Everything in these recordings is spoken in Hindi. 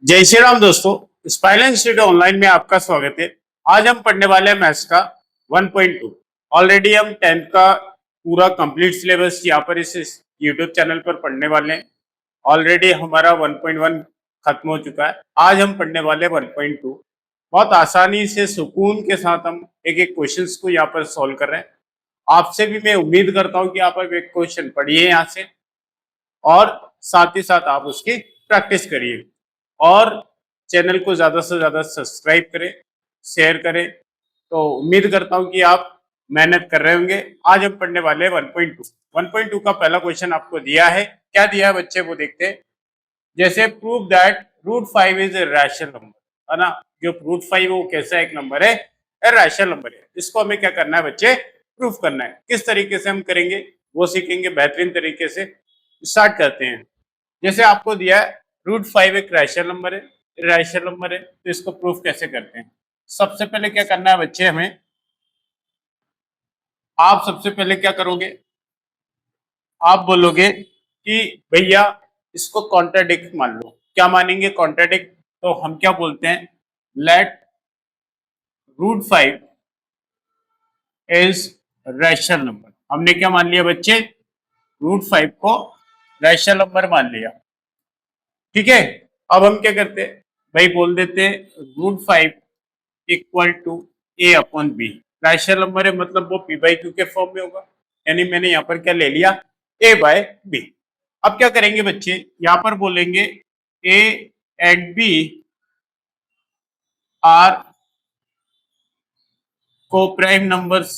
जय श्री राम दोस्तों, स्पाइरल इंस्टीट्यूट ऑनलाइन में आपका स्वागत है। आज हम पढ़ने वाले हैं मैथ्स का 1.2। ऑलरेडी हम 10th का पूरा कंप्लीट सिलेबस यहाँ पर इस यूट्यूब चैनल पर पढ़ने वाले हैं। ऑलरेडी हमारा 1.1 खत्म हो चुका है। आज हम पढ़ने वाले 1.2। बहुत आसानी से सुकून के साथ हम एक एक क्वेश्चन को यहाँ पर सॉल्व कर रहे हैं। आपसे भी मैं उम्मीद करता हूँ कि आप एक क्वेश्चन पढ़िए यहाँ से और साथ ही साथ आप उसकी प्रैक्टिस करिए और चैनल को ज्यादा से ज्यादा सब्सक्राइब करें, शेयर करें। तो उम्मीद करता हूं कि आप मेहनत कर रहे होंगे। आज हम पढ़ने वाले हैं 1.2। 1.2 का पहला क्वेश्चन आपको दिया है। क्या दिया है बच्चे वो देखते हैं। जैसे prove that root 5 is a rational number, है ना। जो रूट 5 वो कैसा एक नंबर है, रैशनल नंबर है। इसको हमें क्या करना है बच्चे, प्रूफ करना है। किस तरीके से हम करेंगे वो सीखेंगे बेहतरीन तरीके से। स्टार्ट करते हैं। जैसे आपको दिया है रूट 5 एक रैशनल नंबर है, तो इसको प्रूफ कैसे करते हैं। सबसे पहले क्या करना है बच्चे हमें, आप सबसे पहले क्या करोगे, आप बोलोगे कि भैया इसको कॉन्ट्राडिक्ट मान लो। क्या मानेंगे कॉन्ट्राडिक्ट, तो हम क्या बोलते हैं, let root 5 is rational number. हमने क्या मान लिया बच्चे, रूट 5 को रैशनल नंबर मान लिया। ठीक है, अब हम क्या करते हैं भाई, बोल देते हैं root 5 equal to A upon B. Rational number है मतलब वो पी बाई क्यू के फॉर्म में होगा, यानी मैंने यहाँ पर क्या ले लिया, ए बाय बी। अब क्या करेंगे बच्चे, यहाँ पर बोलेंगे ए एंड बी आर को प्राइम नंबर्स,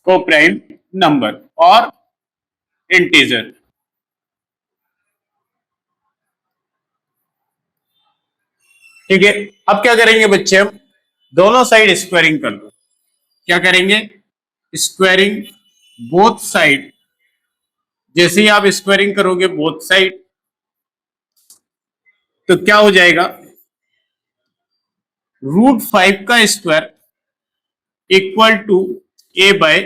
को प्राइम नंबर और इंटीजर। ठीक है, अब क्या करेंगे बच्चे, हम दोनों साइड स्क्वायरिंग कर लो। क्या करेंगे, स्क्वायरिंग बोथ साइड। जैसे ही आप स्क्वायरिंग करोगे बोथ साइड तो क्या हो जाएगा, रूट 5 का square equal to A by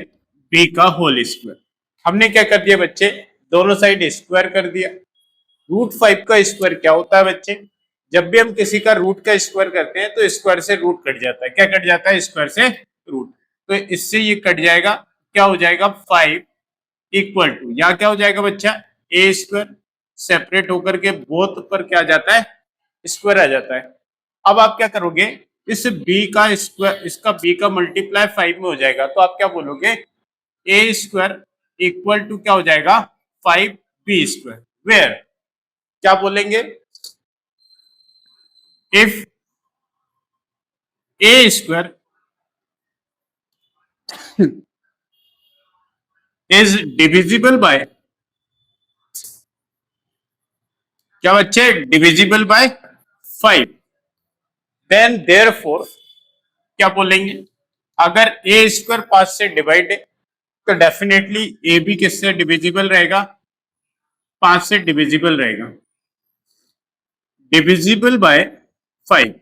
B का होल स्क्वायर। हमने क्या कर दिया बच्चे, दोनों साइड स्क्वायर कर दिया। रूट 5 का स्क्वायर क्या होता है बच्चे, जब भी हम किसी का रूट का स्क्वायर करते हैं तो स्क्वायर से रूट कट जाता है। क्या कट जाता है, स्क्वायर से रूट। तो इससे ये कट जाएगा, क्या हो जाएगा 5 इक्वल टू, यहाँ क्या हो जाएगा बच्चा, ए स्क्वायर सेपरेट होकर के बोथ पर क्या आ जाता है, स्क्वायर आ जाता है। अब आप क्या करोगे, इस b का स्क्वायर, इसका b का मल्टीप्लाई 5 में हो जाएगा, तो आप क्या बोलोगे, ए स्क्वायर इक्वल टू क्या हो जाएगा 5b स्क्वायर। वेयर क्या बोलेंगे, if A square is divisible bye, क्या बच्चे, डिविजिबल बाय 5, देन देयरफॉर क्या बोलेंगे, अगर ए स्क्वायर 5 से डिवाइड है तो डेफिनेटली ए भी किससे डिविजिबल रहेगा, 5 से डिविजिबल रहेगा, डिविजिबल बाय 5।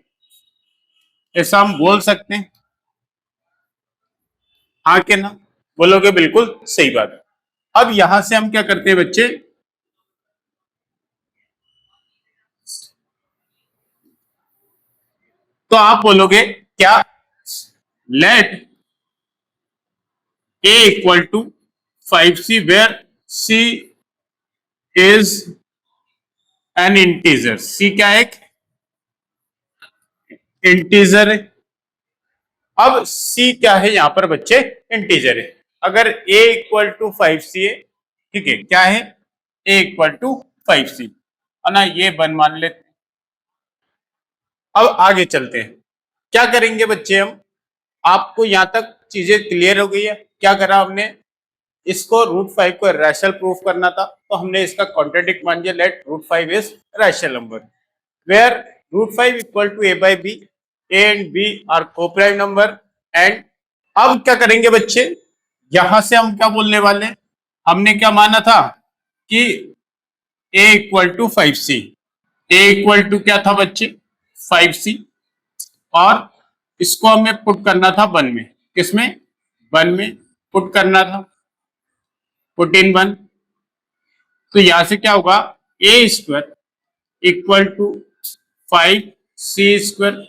ऐसा हम बोल सकते हैं, हाँ के ना, बोलोगे बिल्कुल सही बात है। अब यहां से हम क्या करते हैं बच्चे, तो आप बोलोगे क्या, let A equal to 5c where c is an integer. c क्या है, एक इंटीजर है। अब c क्या है यहाँ पर बच्चे, इंटीजर है। अगर a इक्वल टू 5c है, ठीक है, क्या है, a इक्वल टू 5c, है ना, ये बन मान लेते। अब आगे चलते हैं, क्या करेंगे बच्चे हम, आपको यहां तक चीजें क्लियर हो गई है। क्या करा हमने, इसको रूट 5 को रैशनल प्रूफ करना था, तो हमने इसका कॉन्ट्राडिक्ट मान दिया, let root 5 is rational number where root 5 equal to A by B, A and B are coprime number. And अब क्या करेंगे बच्चे, यहां से हम क्या बोलने वाले, हमने क्या माना था कि A equal to 5c, A equal to क्या था बच्चे 5c, और इसको हमें पुट करना था 1 में, किसमें, 1 में पुट करना था, पुट इन 1। तो यहां से क्या होगा, ए स्क्वायर इक्वल टू 5c²।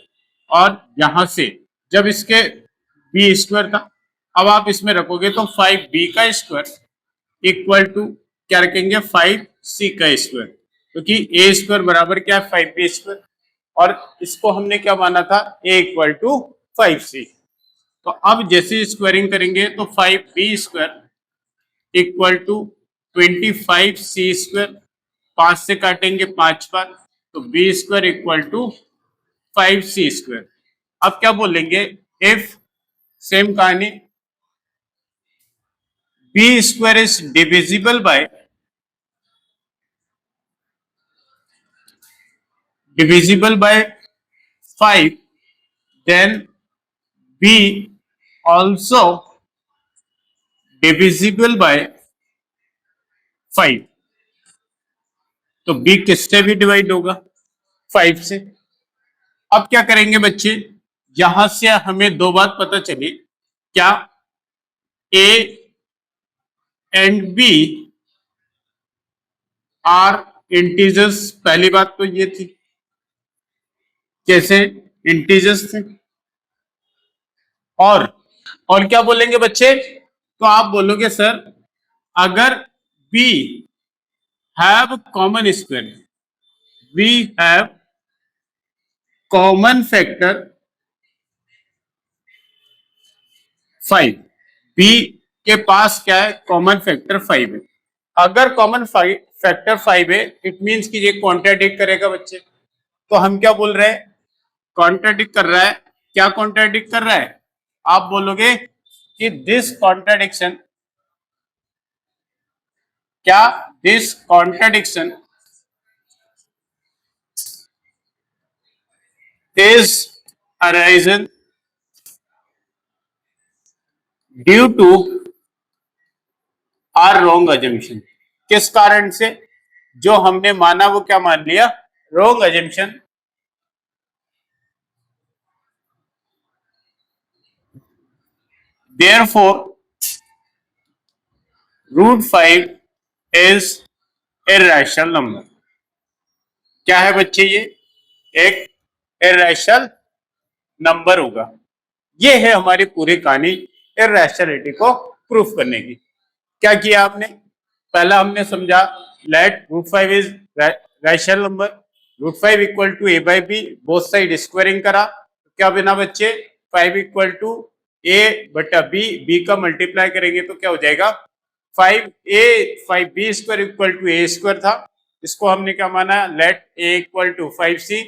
और यहां से जब इसके बी स्क्वायर था, अब आप इसमें रखोगे तो 5b का स्क्वायर इक्वल टू क्या रखेंगे 5c का स्क्वायर, क्योंकि ए स्क्वायर बराबर क्या है 5b स्क्वायर, और इसको हमने क्या माना था a इक्वल टू 5c। तो अब जैसे स्क्वायरिंग करेंगे तो 5b square equal to 25c², 5 से काटेंगे 5 बार, तो b square equal to 5c²। अब क्या बोलेंगे, इफ सेम कहानी b square is divisible by 5, then b also divisible by 5। तो b किससे भी डिवाइड होगा 5 से। अब क्या करेंगे बच्चे, यहां से हमें दो बात पता चली, क्या a and b are integers. पहली बात तो ये थी, कैसे इंटीजर्स थे। और क्या बोलेंगे बच्चे, तो आप बोलोगे सर अगर b have common square, we have common factor 5, B के पास क्या है कॉमन फैक्टर 5 है। अगर कॉमन फैक्टर 5 है, इट मींस कि ये कॉन्ट्राडिक्ट करेगा बच्चे। तो हम क्या बोल रहे हैं, कॉन्ट्राडिक्ट कर रहा है। क्या कॉन्ट्राडिक्ट कर रहा है, आप बोलोगे कि दिस कॉन्ट्राडिक्शन, क्या this contradiction is arisen due to our wrong assumption। किस कारण से, जो हमने माना वो क्या मान लिया, wrong assumption। therefore √5 is irrational number। क्या है बच्चे, ये एक irrational नंबर होगा। ये है हमारी पूरी कहानी इरैशनैलिटी को प्रूफ करने की। क्या किया आपने, पहला हमने समझा let √5 is rational number, √5 equal to a by B, both side squaring करा, तो क्या बना बच्चे 5 इक्वल टू a बटा b का मल्टीप्लाई करेंगे तो क्या हो जाएगा 5b square equal to a square था, इसको हमने क्या माना late a equal to 5c,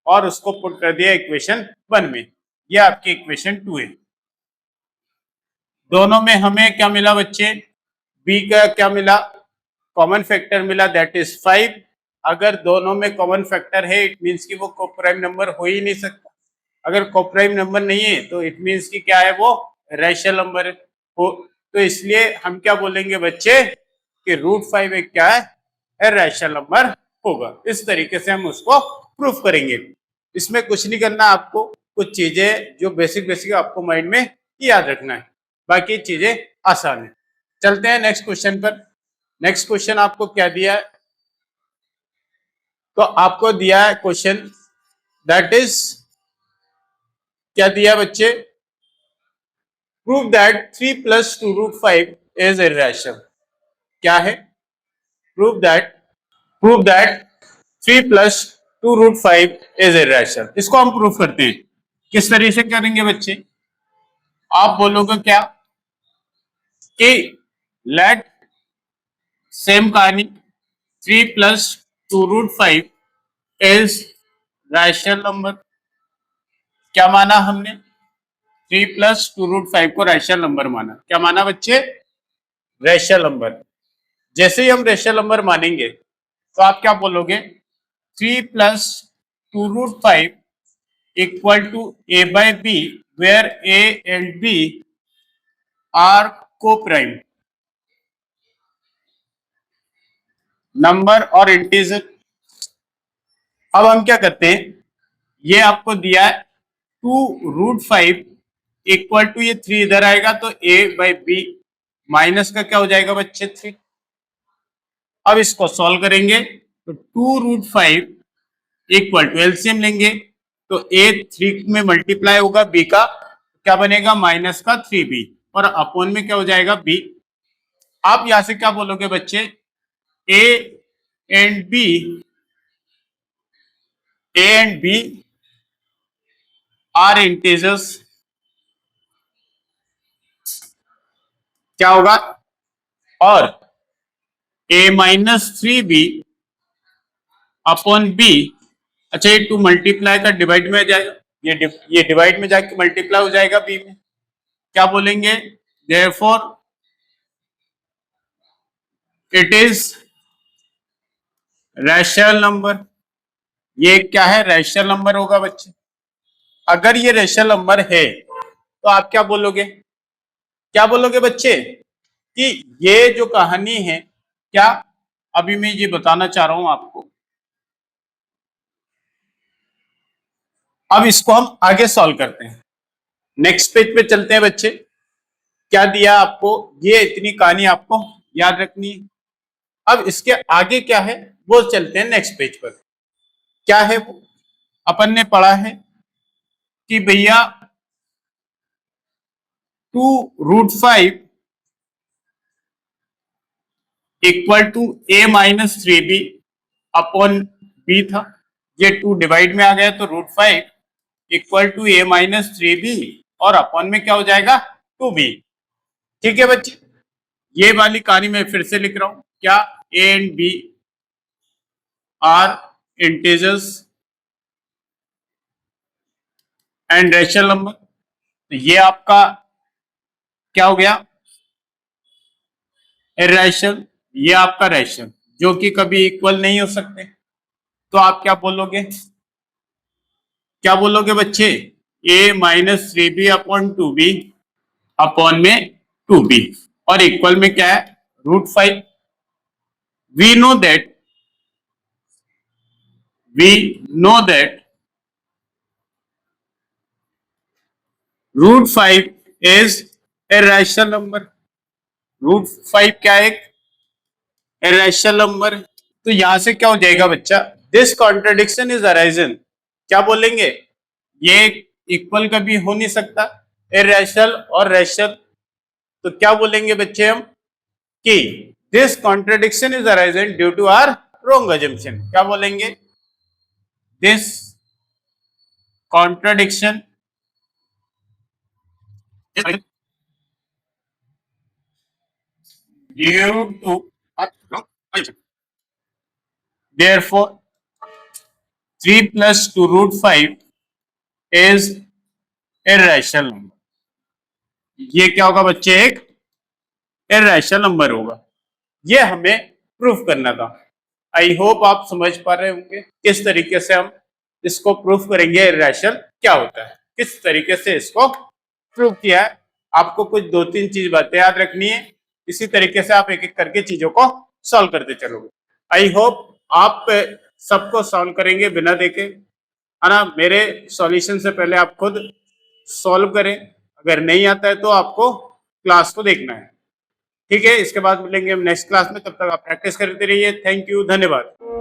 और उसको पुट कर दिया इक्वेशन 1 में। ये आपकी इक्वेशन 2 है। दोनों में हमें क्या मिला बच्चे, b का क्या मिला, कॉमन फैक्टर मिला, दैट इज 5। अगर दोनों में कॉमन फैक्टर है, इट मींस कि वो कोप्राइम नंबर हो ही नहीं सकता। अगर कोप्राइम नंबर नहीं है तो इट मींस कि क्या है, वो रैशनल नंबर है। तो इसलिए हम क्या बोलेंगे बच्चे कि √5 एक क्या है, रैशनल नंबर होगा। इस तरीके से हम उसको प्रूफ करेंगे। इसमें कुछ नहीं करना, आपको कुछ चीजें जो बेसिक आपको माइंड में याद रखना है, बाकी चीजें आसान है। चलते हैं नेक्स्ट क्वेश्चन पर। नेक्स्ट क्वेश्चन आपको क्या दिया है, तो आपको दिया है क्वेश्चन दैट इज, क्या दिया बच्चे, प्रूव दैट 3 + 2√5 इज इरैशनल। क्या है, प्रूव दैट 3 + 2√5 इज इरैशनल। इसको हम प्रूव करते हैं। किस तरीके से करेंगे बच्चे, आप बोलोगे क्या कि लेट सेम कहानी 3 + 2√5 इज रैशनल नंबर। क्या माना हमने, 3 + 2√5 को रैशनल नंबर माना। क्या माना बच्चे, रैशनल नंबर। जैसे ही हम रैशनल नंबर मानेंगे तो आप क्या बोलोगे, 3 + 2√5 equal to a by B, where a and b are coprime number और इंटीजर। अब हम क्या करते हैं, ये आपको दिया है 2√5 इक्वल टू, ये 3 इधर आएगा तो a बाई बी माइनस का क्या हो जाएगा बच्चे 3। अब इसको सॉल्व करेंगे तो 2√5 इक्वल टू एलसीएम लेंगे तो ए 3 में मल्टीप्लाई होगा बी का क्या बनेगा माइनस का 3b और अपॉन में क्या हो जाएगा बी। आप यहां से क्या बोलोगे बच्चे, A and B are integers, क्या होगा, और a minus 3b upon B. अच्छा ये 2 मल्टीप्लाई का डिवाइड में आ जाएगा, ये डिवाइड में जाके मल्टीप्लाई हो जाएगा बी में, क्या बोलेंगे, therefore it is rational number. ये क्या है, रैशनल नंबर होगा बच्चे। अगर ये रैशनल नंबर है तो आप क्या बोलोगे, क्या बोलोगे बच्चे कि ये जो कहानी है, क्या अभी मैं ये बताना चाह रहा हूं आपको। अब इसको हम आगे सॉल्व करते हैं, नेक्स्ट पेज पे चलते हैं बच्चे। क्या दिया आपको, ये इतनी कहानी आपको याद रखनी है। अब इसके आगे क्या है वो चलते हैं नेक्स्ट पेज पर। क्या है वो, अपन ने पढ़ा है कि भैया 2√5 equal to a minus 3b upon b था। ये 2 डिवाइड में आ गया तो √5 equal to a minus 3b और अपॉन में क्या हो जाएगा 2b। ठीक है बच्चे, ये वाली कहानी मैं फिर से लिख रहा हूं, क्या a and b are integers and rational number. तो ये आपका क्या हो गया, इररेशनल, ये आपका रैशनल जो कि कभी इक्वल नहीं हो सकते। तो आप क्या बोलोगे, क्या बोलोगे बच्चे, a minus 3b upon 2b upon में 2b और इक्वल में क्या है √5। We know that √5 is a rational number. √5 क्या है, एक इररेशनल नंबर। तो यहां से क्या हो जाएगा बच्चा, दिस कॉन्ट्रडिक्शन इज अराइजन, क्या बोलेंगे, ये इक्वल कभी हो नहीं सकता, इररेशनल और रैशनल। तो क्या बोलेंगे बच्चे हम कि this contradiction is arisen due to our wrong assumption. क्या बोलेंगे, this contradiction due to therefore 3 plus 2√5 is irrational number। ये क्या होगा बच्चे, एक इररेशनल नंबर होगा। ये हमें प्रूफ करना था। आई होप आप समझ पा रहे होंगे किस तरीके से हम इसको प्रूफ करेंगे, इररेशनल क्या होता है, किस तरीके से इसको प्रूफ किया है। आपको कुछ 2-3 चीज बातें याद रखनी है, इसी तरीके से आप एक एक करके चीजों को सॉल्व करते चलोगे। आई होप आप सबको सॉल्व करेंगे बिना देखे, है ना। मेरे सॉल्यूशन से पहले आप खुद सॉल्व करें, अगर नहीं आता है तो आपको क्लास को देखना है। ठीक है, इसके बाद मिलेंगे हम नेक्स्ट क्लास में, तब तक आप प्रैक्टिस करते रहिए। थैंक यू, धन्यवाद।